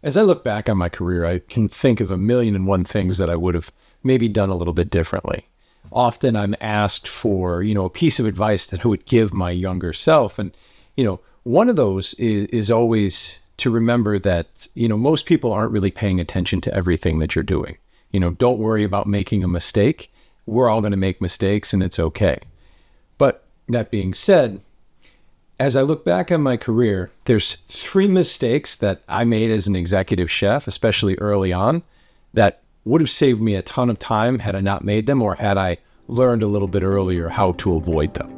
As I look back on my career, I can think of a million and one things that I would have maybe done a little bit differently. Often I'm asked for, a piece of advice that I would give my younger self. And, one of those is always to remember that, most people aren't really paying attention to everything that you're doing. Don't worry about making a mistake. We're all going to make mistakes and it's okay. But that being said, as I look back on my career, there's 3 mistakes that I made as an executive chef, especially early on, that would have saved me a ton of time had I not made them, or had I learned a little bit earlier how to avoid them.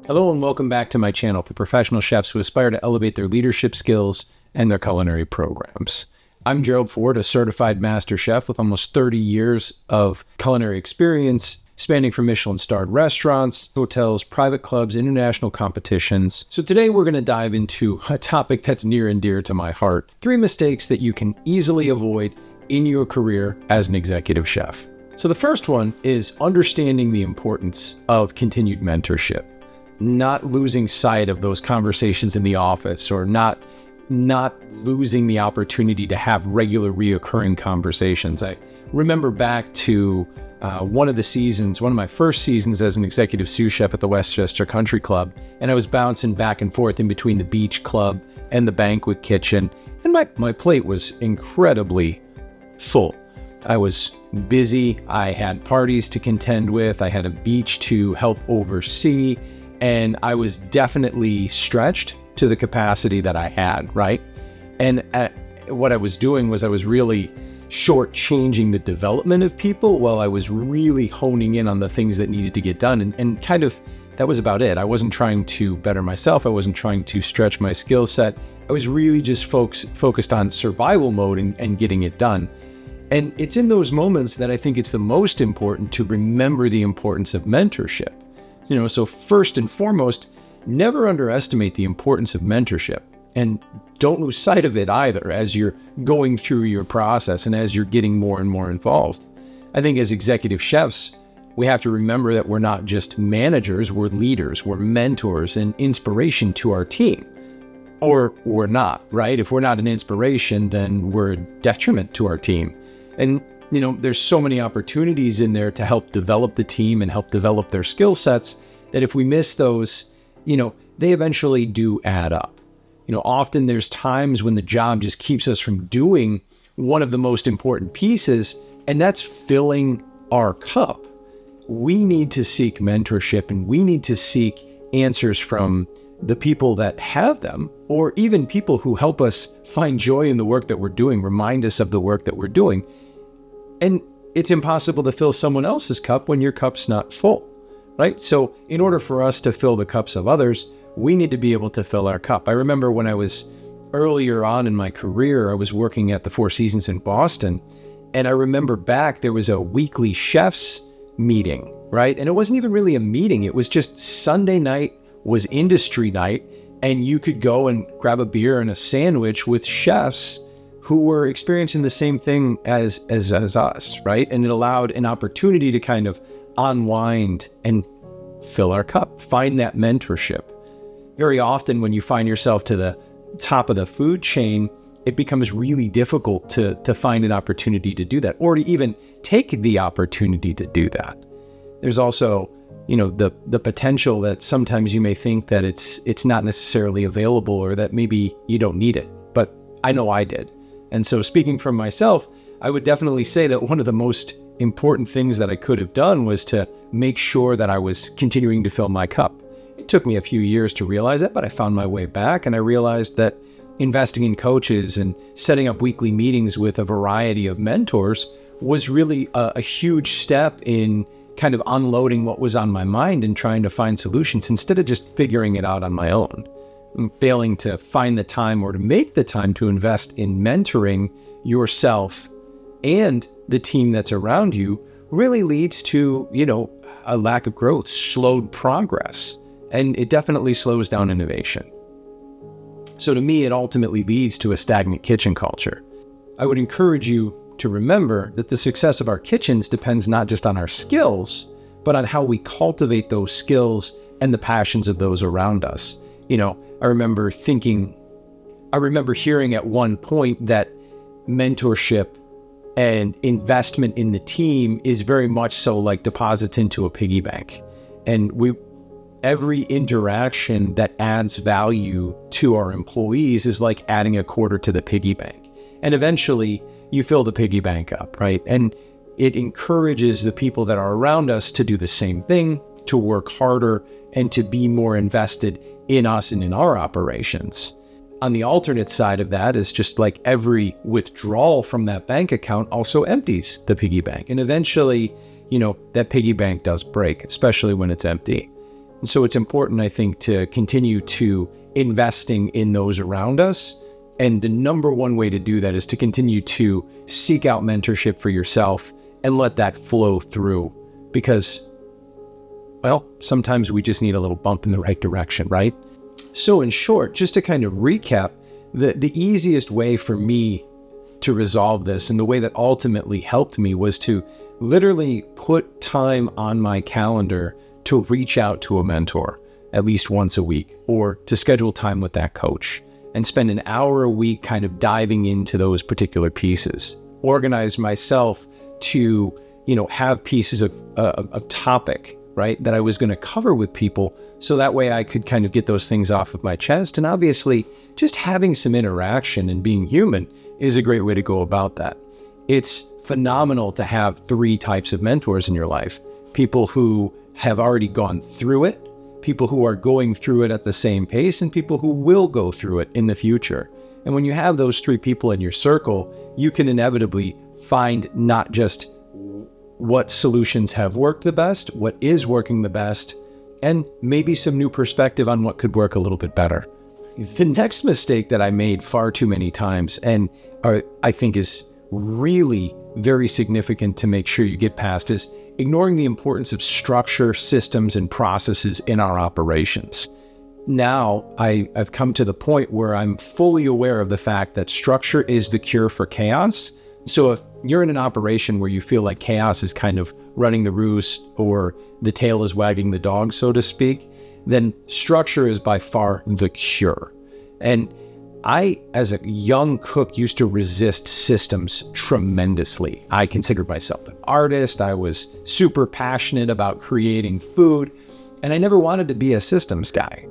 Hello and welcome back to my channel for professional chefs who aspire to elevate their leadership skills and their culinary programs. I'm Gerald Ford, a certified master chef with almost 30 years of culinary experience, spanning from Michelin-starred restaurants, hotels, private clubs, international competitions. So today we're going to dive into a topic that's near and dear to my heart: 3 mistakes that you can easily avoid in your career as an executive chef. So the first one is understanding the importance of continued mentorship. Not losing sight of those conversations in the office, or not losing the opportunity to have regular reoccurring conversations. I remember back to one of my first seasons as an executive sous chef at the Westchester Country Club, and I was bouncing back and forth in between the beach club and the banquet kitchen, and my plate was incredibly full. I was busy, I had parties to contend with, I had a beach to help oversee, and I was definitely stretched to the capacity that I had, right? And what I was doing was I was really shortchanging the development of people while I was really honing in on the things that needed to get done. And kind of, that was about it. I wasn't trying to better myself. I wasn't trying to stretch my skill set. I was really just focused on survival mode and getting it done. And it's in those moments that I think it's the most important to remember the importance of mentorship. So first and foremost, never underestimate the importance of mentorship, and don't lose sight of it either as you're going through your process and as you're getting more and more involved. I think as executive chefs, we have to remember that we're not just managers, we're leaders, we're mentors and inspiration to our team. Or we're not, right? If we're not an inspiration, then we're a detriment to our team. And there's so many opportunities in there to help develop the team and help develop their skill sets that if we miss those, they eventually do add up. Often there's times when the job just keeps us from doing one of the most important pieces, and that's filling our cup. We need to seek mentorship, and we need to seek answers from the people that have them, or even people who help us find joy in the work that we're doing, remind us of the work that we're doing. And it's impossible to fill someone else's cup when your cup's not full, right? So in order for us to fill the cups of others, we need to be able to fill our cup. I remember when I was earlier on in my career, I was working at the Four Seasons in Boston, and I remember back there was a weekly chefs meeting, right? And it wasn't even really a meeting. It was just Sunday night was industry night, and you could go and grab a beer and a sandwich with chefs who were experiencing the same thing as us, right? And it allowed an opportunity to kind of unwind and fill our cup, find that mentorship. Very often when you find yourself to the top of the food chain, it becomes really difficult to find an opportunity to do that, or to even take the opportunity to do that. There's also, the potential that sometimes you may think that it's not necessarily available, or that maybe you don't need it, but I know I did. And so speaking from myself, I would definitely say that one of the most important things that I could have done was to make sure that I was continuing to fill my cup. It took me a few years to realize that, but I found my way back, and I realized that investing in coaches and setting up weekly meetings with a variety of mentors was really a huge step in kind of unloading what was on my mind and trying to find solutions instead of just figuring it out on my own. Failing to find the time or to make the time to invest in mentoring yourself and the team that's around you really leads to, a lack of growth, slowed progress, and it definitely slows down innovation. So to me, it ultimately leads to a stagnant kitchen culture. I would encourage you to remember that the success of our kitchens depends not just on our skills, but on how we cultivate those skills and the passions of those around us. I remember hearing at one point that mentorship and investment in the team is very much so like deposits into a piggy bank. And every interaction that adds value to our employees is like adding a quarter to the piggy bank. And eventually you fill the piggy bank up, right? And it encourages the people that are around us to do the same thing, to work harder, and to be more invested in us and in our operations. On the alternate side of that is just like every withdrawal from that bank account also empties the piggy bank. And eventually, that piggy bank does break, especially when it's empty. And so it's important, I think, to continue to investing in those around us. And the number one way to do that is to continue to seek out mentorship for yourself and let that flow through. Because, well, sometimes we just need a little bump in the right direction, right? So in short, just to kind of recap, the easiest way for me to resolve this and the way that ultimately helped me was to literally put time on my calendar to reach out to a mentor at least once a week, or to schedule time with that coach and spend an hour a week kind of diving into those particular pieces. Organize myself to, have pieces of topic, right, that I was going to cover with people, so that way I could kind of get those things off of my chest. And obviously, just having some interaction and being human is a great way to go about that. It's phenomenal to have 3 types of mentors in your life: people who have already gone through it, people who are going through it at the same pace, and people who will go through it in the future. And when you have those 3 people in your circle, you can inevitably find not just what solutions have worked the best, what is working the best, and maybe some new perspective on what could work a little bit better. The next mistake that I made far too many times, and I think is really very significant to make sure you get past, is ignoring the importance of structure, systems, and processes in our operations. Now, I've come to the point where I'm fully aware of the fact that structure is the cure for chaos. So if you're in an operation where you feel like chaos is kind of running the roost, or the tail is wagging the dog, so to speak, then structure is by far the cure. And I, as a young cook, used to resist systems tremendously. I considered myself an artist. I was super passionate about creating food, and I never wanted to be a systems guy.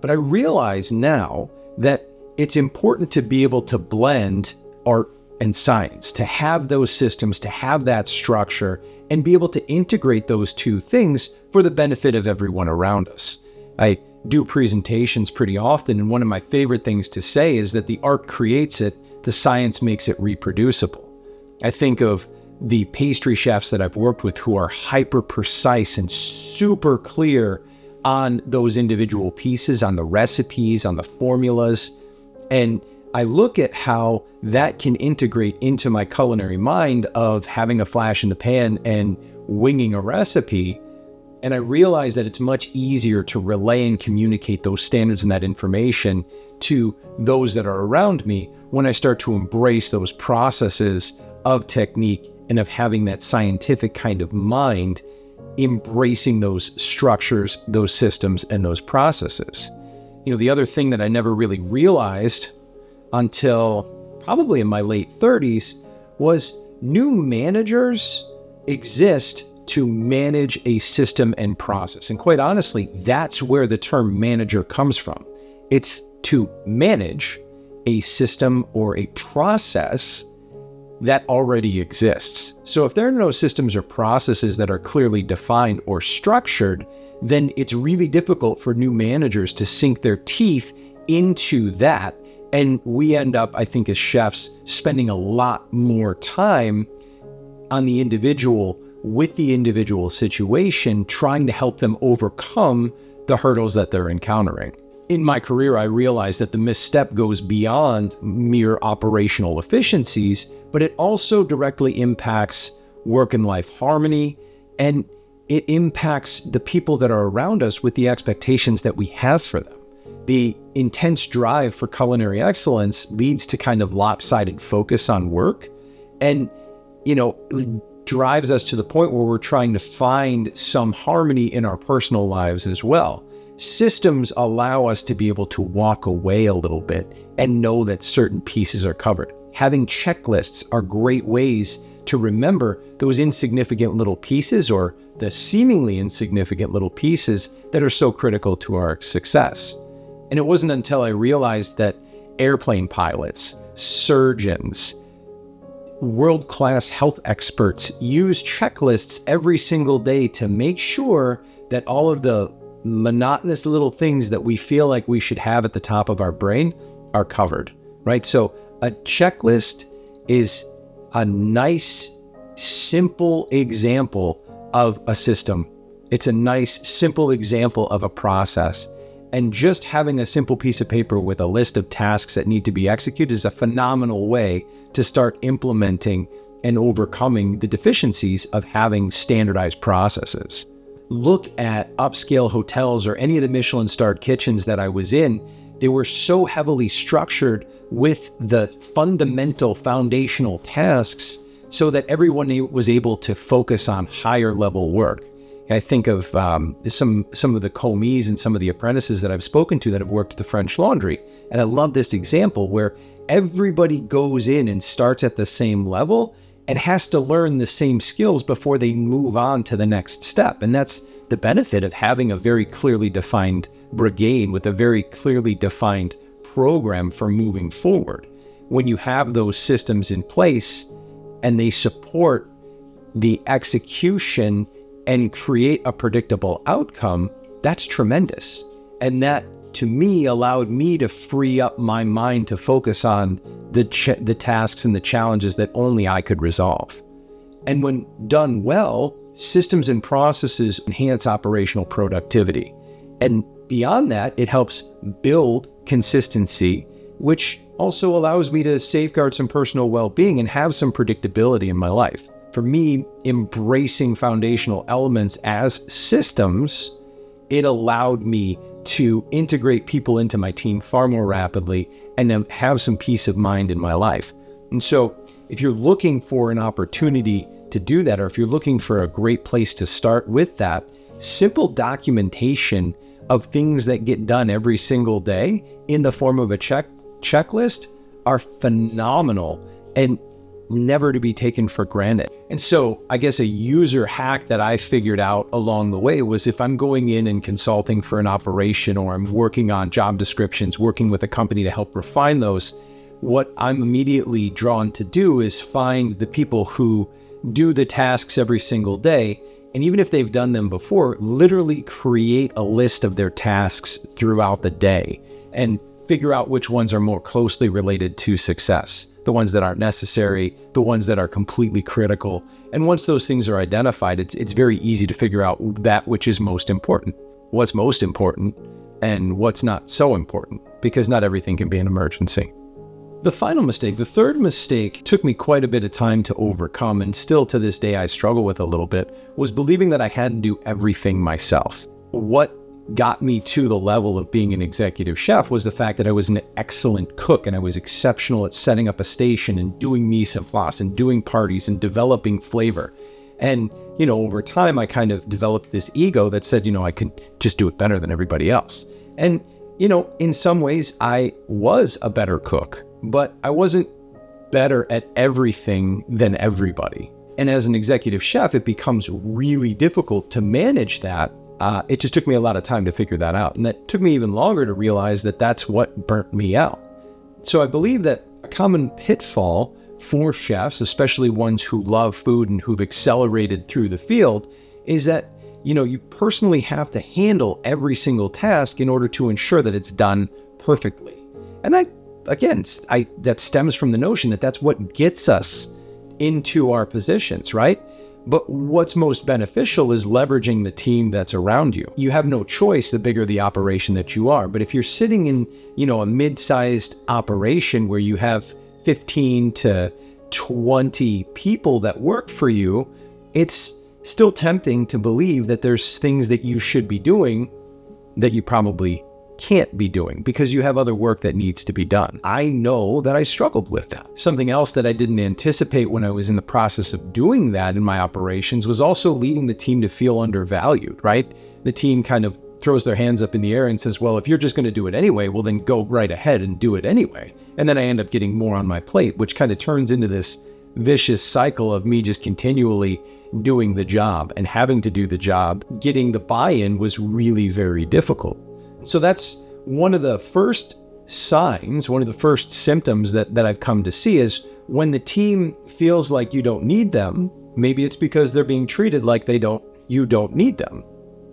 But I realize now that it's important to be able to blend art and science, to have those systems, to have that structure, and be able to integrate those 2 things for the benefit of everyone around us. I do presentations pretty often, and one of my favorite things to say is that the art creates it, the science makes it reproducible. I think of the pastry chefs that I've worked with who are hyper precise and super clear on those individual pieces, on the recipes, on the formulas, and I look at how that can integrate into my culinary mind of having a flash in the pan and winging a recipe. And I realize that it's much easier to relay and communicate those standards and that information to those that are around me when I start to embrace those processes of technique and of having that scientific kind of mind, embracing those structures, those systems, and those processes. The other thing that I never really realized until probably in my late 30s was new managers exist to manage a system and process. And quite honestly, that's where the term manager comes from. It's to manage a system or a process that already exists. So if there are no systems or processes that are clearly defined or structured, then it's really difficult for new managers to sink their teeth into that. And we end up, I think, as chefs, spending a lot more time on the individual, with the individual situation, trying to help them overcome the hurdles that they're encountering. In my career, I realized that the misstep goes beyond mere operational efficiencies, but it also directly impacts work and life harmony, and it impacts the people that are around us with the expectations that we have for them. The intense drive for culinary excellence leads to kind of lopsided focus on work, and drives us to the point where we're trying to find some harmony in our personal lives as well. Systems allow us to be able to walk away a little bit and know that certain pieces are covered. Having checklists are great ways to remember those insignificant little pieces, or the seemingly insignificant little pieces that are so critical to our success. And it wasn't until I realized that airplane pilots, surgeons, world-class health experts use checklists every single day to make sure that all of the monotonous little things that we feel like we should have at the top of our brain are covered, right? So a checklist is a nice, simple example of a system. It's a nice, simple example of a process. And just having a simple piece of paper with a list of tasks that need to be executed is a phenomenal way to start implementing and overcoming the deficiencies of having standardized processes. Look at upscale hotels or any of the Michelin-starred kitchens that I was in. They were so heavily structured with the fundamental foundational tasks so that everyone was able to focus on higher level work. I think of some of the commis and some of the apprentices that I've spoken to that have worked at the French Laundry. And I love this example where everybody goes in and starts at the same level and has to learn the same skills before they move on to the next step. And that's the benefit of having a very clearly defined brigade with a very clearly defined program for moving forward. When you have those systems in place and they support the execution and create a predictable outcome, that's tremendous. And that, to me, allowed me to free up my mind to focus on the tasks and the challenges that only I could resolve. And when done well, systems and processes enhance operational productivity. And beyond that, it helps build consistency, which also allows me to safeguard some personal well-being and have some predictability in my life. For me, embracing foundational elements as systems, it allowed me to integrate people into my team far more rapidly and then have some peace of mind in my life. And so if you're looking for an opportunity to do that, or if you're looking for a great place to start with that, simple documentation of things that get done every single day in the form of a checklist are phenomenal and never to be taken for granted. And so I guess a user hack that I figured out along the way was, if I'm going in and consulting for an operation, or I'm working on job descriptions, working with a company to help refine those, what I'm immediately drawn to do is find the people who do the tasks every single day. And even if they've done them before, literally create a list of their tasks throughout the day and figure out which ones are more closely related to success, the ones that aren't necessary, the ones that are completely critical. And once those things are identified, it's very easy to figure out that which is most important, what's most important, and what's not so important, because not everything can be an emergency. The final mistake, the third mistake, took me quite a bit of time to overcome, and still to this day I struggle with a little bit, was believing that I had to do everything myself. What got me to the level of being an executive chef was the fact that I was an excellent cook, and I was exceptional at setting up a station and doing mise en place and doing parties and developing flavor. And, over time I kind of developed this ego that said, I could just do it better than everybody else. And, in some ways I was a better cook, but I wasn't better at everything than everybody. And as an executive chef, it becomes really difficult to manage that. It just took me a lot of time to figure that out. And that took me even longer to realize that that's what burnt me out. So I believe that a common pitfall for chefs, especially ones who love food and who've accelerated through the field, is that, you personally have to handle every single task in order to ensure that it's done perfectly. And that stems from the notion that that's what gets us into our positions, right? But what's most beneficial is leveraging the team that's around you. You have no choice the bigger the operation that you are. But if you're sitting in, a mid-sized operation where you have 15 to 20 people that work for you, it's still tempting to believe that there's things that you should be doing that you probably can't be doing because you have other work that needs to be done. I know that I struggled with that. Something else that I didn't anticipate when I was in the process of doing that in my operations was also leading the team to feel undervalued, right? The team kind of throws their hands up in the air and says, well, if you're just going to do it anyway, well, then go right ahead and do it anyway. And then I end up getting more on my plate, which kind of turns into this vicious cycle of me just continually doing the job and having to do the job. Getting the buy-in was really very difficult. So that's one of the first signs, one of the first symptoms that I've come to see is when the team feels like you don't need them, maybe it's because they're being treated like you don't need them.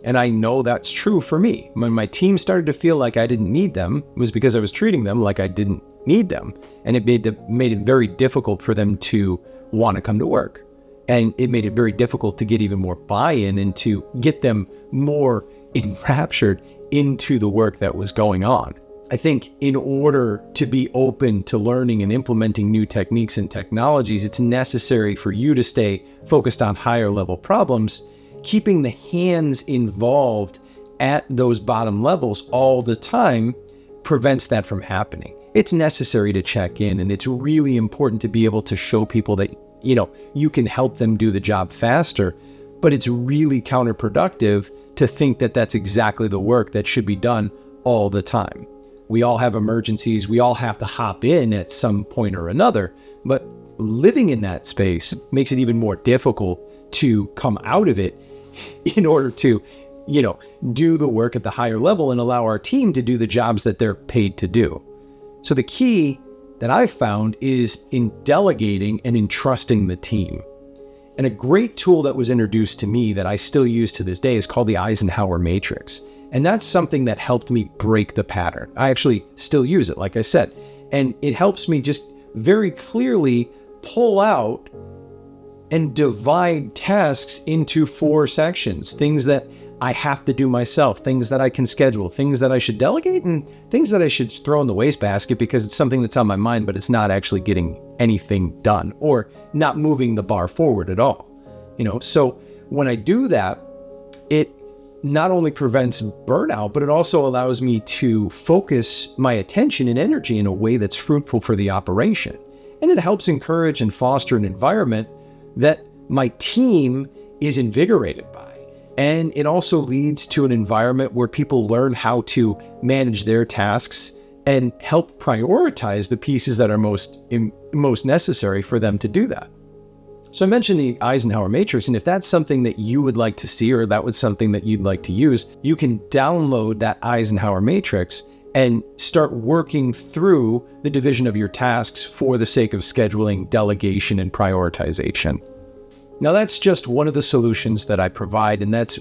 And I know that's true for me. When my team started to feel like I didn't need them, it was because I was treating them like I didn't need them. And it made it very difficult for them to want to come to work. And it made it very difficult to get even more buy-in and to get them more enraptured into the work that was going on. I think in order to be open to learning and implementing new techniques and technologies, it's necessary for you to stay focused on higher level problems. Keeping the hands involved at those bottom levels all the time prevents that from happening. It's necessary to check in, and it's really important to be able to show people that, you can help them do the job faster, but it's really counterproductive to think that that's exactly the work that should be done all the time. We all have emergencies. We all have to hop in at some point or another, but living in that space makes it even more difficult to come out of it in order to, do the work at the higher level and allow our team to do the jobs that they're paid to do. So the key that I've found is in delegating and entrusting the team. And a great tool that was introduced to me that I still use to this day is called the Eisenhower Matrix. And that's something that helped me break the pattern. I actually still use it, like I said. And it helps me just very clearly pull out and divide tasks into 4 sections. Things that I have to do myself, things that I can schedule, things that I should delegate, and things that I should throw in the wastebasket because it's something that's on my mind, but it's not actually getting anything done or not moving the bar forward at all. So when I do that, it not only prevents burnout, but it also allows me to focus my attention and energy in a way that's fruitful for the operation. And it helps encourage and foster an environment that my team is invigorated by. And it also leads to an environment where people learn how to manage their tasks and help prioritize the pieces that are most necessary for them to do that. So I mentioned the Eisenhower Matrix, and if that's something that you would like to see or that was something that you'd like to use, you can download that Eisenhower Matrix and start working through the division of your tasks for the sake of scheduling, delegation, and prioritization. Now that's just one of the solutions that I provide, and that's,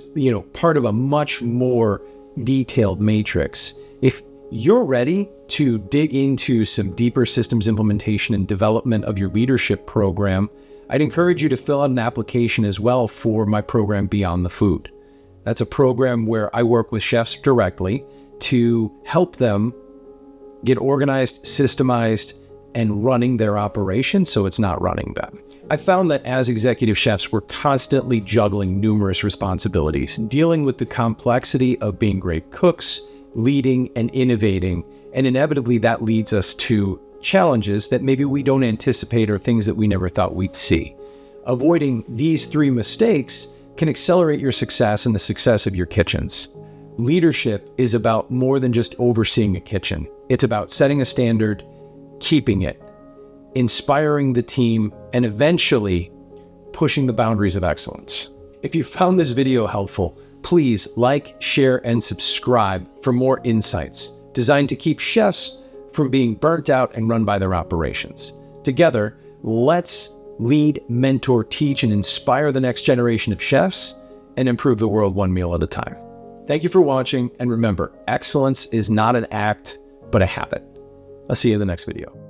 part of a much more detailed matrix. If you're ready to dig into some deeper systems implementation and development of your leadership program, I'd encourage you to fill out an application as well for my program Beyond the Food. That's a program where I work with chefs directly to help them get organized, systemized, and running their operation so it's not running them. I found that as executive chefs, we're constantly juggling numerous responsibilities, dealing with the complexity of being great cooks, leading, and innovating, and inevitably that leads us to challenges that maybe we don't anticipate or things that we never thought we'd see. Avoiding these 3 mistakes can accelerate your success and the success of your kitchens. Leadership is about more than just overseeing a kitchen. It's about setting a standard, keeping it, inspiring the team, and eventually pushing the boundaries of excellence. If you found this video helpful, please like, share, and subscribe for more insights designed to keep chefs from being burnt out and run by their operations. Together, let's lead, mentor, teach, and inspire the next generation of chefs and improve the world one meal at a time. Thank you for watching, and remember, excellence is not an act, but a habit. I'll see you in the next video.